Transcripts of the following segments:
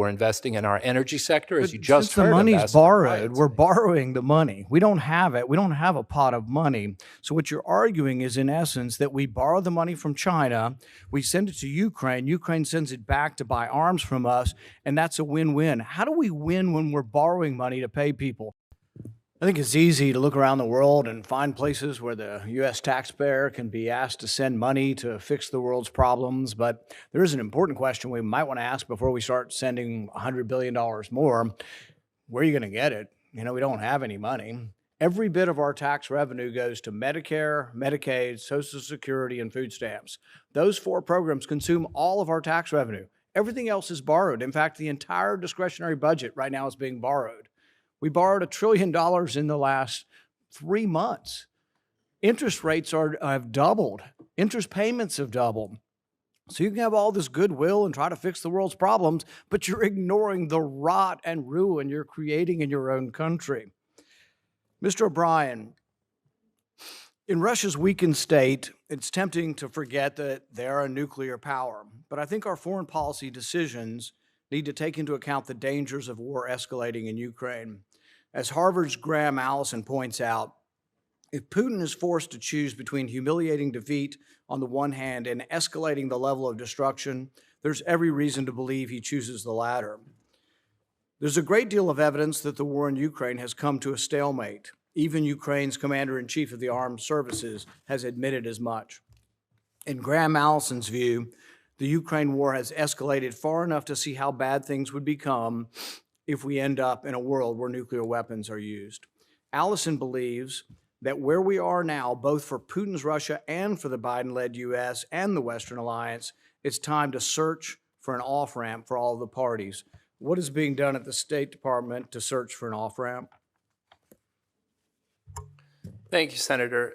we're investing in our energy sector, as But you just since heard. the money's Ambassador borrowed, Bryant. we're borrowing the money. We don't have it. We don't have a pot of money. So what you're arguing is, in essence, that we borrow the money from China, we send it to Ukraine, Ukraine sends it back to buy arms from us, and that's a win-win. How do we win when we're borrowing money to pay people? I think it's easy to look around the world and find places where the U.S. taxpayer can be asked to send money to fix the world's problems. But there is an important question we might want to ask before we start sending $100 billion more. Where are you going to get it? You know, we don't have any money. Every bit of our tax revenue goes to Medicare, Medicaid, Social Security, and food stamps. Those four programs consume all of our tax revenue. Everything else is borrowed. In fact, the entire discretionary budget right now is being borrowed. We borrowed $1 trillion in the last 3 months. Interest rates have doubled. Interest payments have doubled. So you can have all this goodwill and try to fix the world's problems, but you're ignoring the rot and ruin you're creating in your own country. Mr. O'Brien, in Russia's weakened state, it's tempting to forget that they're a nuclear power. But I think our foreign policy decisions need to take into account the dangers of war escalating in Ukraine. As Harvard's Graham Allison points out, if Putin is forced to choose between humiliating defeat on the one hand and escalating the level of destruction, there's every reason to believe he chooses the latter. There's a great deal of evidence that the war in Ukraine has come to a stalemate. Even Ukraine's commander-in-chief of the armed services has admitted as much. In Graham Allison's view, the Ukraine war has escalated far enough to see how bad things would become if we end up in a world where nuclear weapons are used. Allison believes that where we are now, both for Putin's Russia and for the Biden-led U.S. and the Western alliance, it's time to search for an off-ramp for all of the parties. What is being done at the State Department to search for an off-ramp? Thank you, Senator.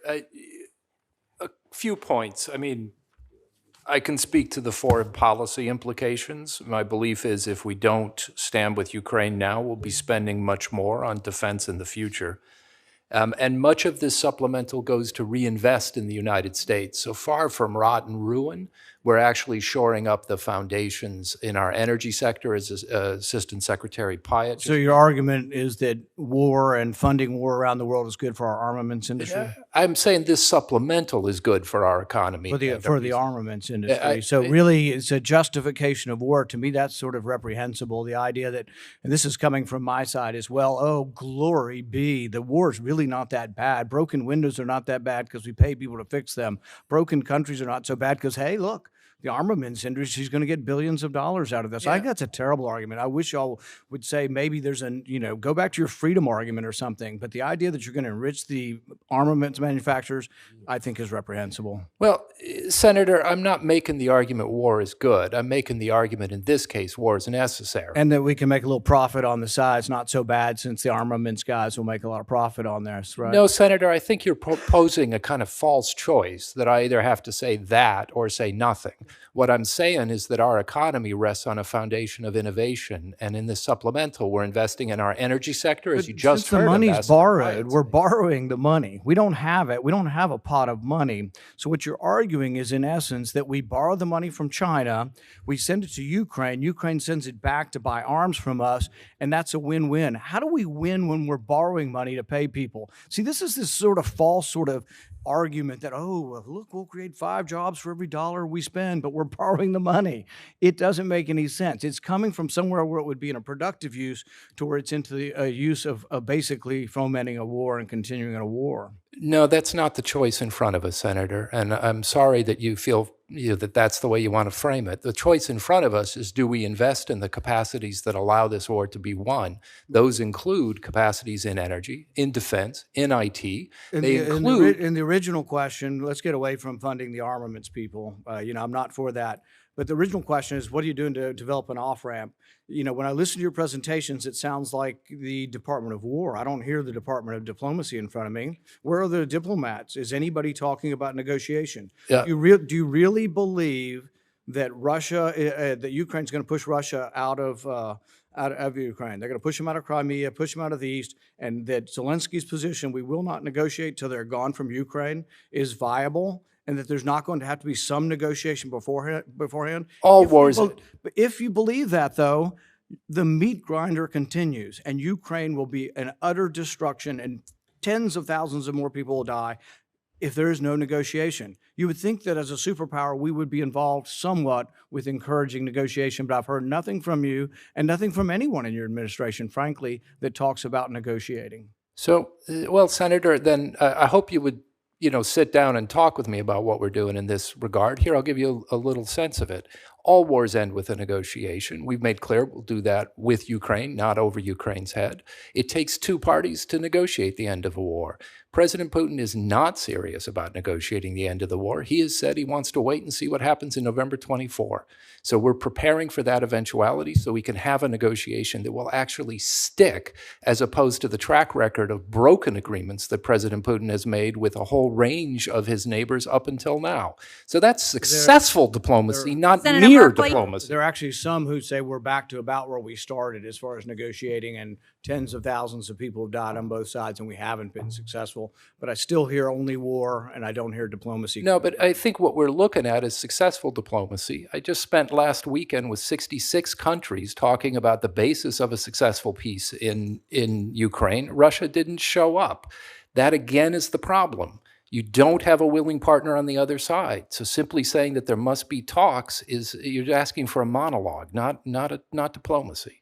A few points. I mean, I can speak to the foreign policy implications. My belief is if we don't stand with Ukraine now, we'll be spending much more on defense in the future. And much of this supplemental goes to reinvest in the United States. So far from rot and ruin, we're actually shoring up the foundations in our energy sector, as Assistant Secretary Pyatt. So your argument is that war and funding war around the world is good for our armaments industry? I'm saying this supplemental is good for our economy. For the armaments industry. So really, it's a justification of war. To me, that's sort of reprehensible. The idea that, and this is coming from my side as well, oh, glory be, the war is really not that bad. Broken windows are not that bad because we pay people to fix them. Broken countries are not so bad because, hey, look, the armaments industry is going to get billions of dollars out of this. Yeah. I think that's a terrible argument. I wish y'all would say maybe there's go back to your freedom argument or something. But the idea that you're going to enrich the armaments manufacturers, I think is reprehensible. Well, Senator, I'm not making the argument war is good. I'm making the argument in this case war is necessary. And that we can make a little profit on the side. It's not so bad since the armaments guys will make a lot of profit on this, right? No, Senator, I think you're proposing a kind of false choice that I either have to say that or say nothing. What I'm saying is that our economy rests on a foundation of innovation, and in this supplemental, we're investing in our energy sector, as you just heard. Since the money's borrowed, we're borrowing the money. We don't have it. We don't have a pot of money. So what you're arguing is, in essence, that we borrow the money from China, we send it to Ukraine, Ukraine sends it back to buy arms from us, and that's a win-win. How do we win when we're borrowing money to pay people? See, this is this sort of false sort of argument that, oh, look, we'll create 5 jobs for every dollar we spend, but we're borrowing the money. It doesn't make any sense. It's coming from somewhere where it would be in a productive use to where it's into the use of basically fomenting a war and continuing a war. No, that's not the choice in front of us, Senator. And I'm sorry that you feel that that's the way you want to frame it. The choice in front of us is, do we invest in the capacities that allow this war to be won? Those include capacities in energy, in defense, in IT. In the original question, let's get away from funding the armaments people. I'm not for that. But the original question is, what are you doing to develop an off-ramp? When I listen to your presentations, it sounds like the Department of War. I don't hear the Department of Diplomacy in front of me. Where are the diplomats? Is anybody talking about negotiation? Yeah. Do you really believe that that Ukraine's going to push Russia out of Ukraine? They're going to push them out of Crimea, push them out of the east, and that Zelensky's position, we will not negotiate till they're gone from Ukraine, is viable? And that there's not going to have to be some negotiation beforehand? All wars. If you believe that, though, The meat grinder continues, and Ukraine will be an utter destruction, and tens of thousands of more people will die if there is no negotiation. You would think that as a superpower, we would be involved somewhat with encouraging negotiation, but I've heard nothing from you and nothing from anyone in your administration, frankly, that talks about negotiating. So, well, Senator, then I hope you would, sit down and talk with me about what we're doing in this regard. Here, I'll give you a little sense of it. All wars end with a negotiation. We've made clear we'll do that with Ukraine, not over Ukraine's head. It takes two parties to negotiate the end of a war. President Putin is not serious about negotiating the end of the war. He has said he wants to wait and see what happens in November 24. So we're preparing for that eventuality so we can have a negotiation that will actually stick, as opposed to the track record of broken agreements that President Putin has made with a whole range of his neighbors up until now. So that's successful diplomacy, not Senator mere Barkley? diplomacy. There are actually some who say we're back to about where we started as far as negotiating, and tens of thousands of people have died on both sides, and we haven't been successful. But I still hear only war, and I don't hear diplomacy. No, but I think what we're looking at is successful diplomacy. I just spent last weekend with 66 countries talking about the basis of a successful peace in Ukraine. Russia didn't show up. That again is the problem. You don't have a willing partner on the other side. So simply saying that there must be talks is you're asking for a monologue, not diplomacy.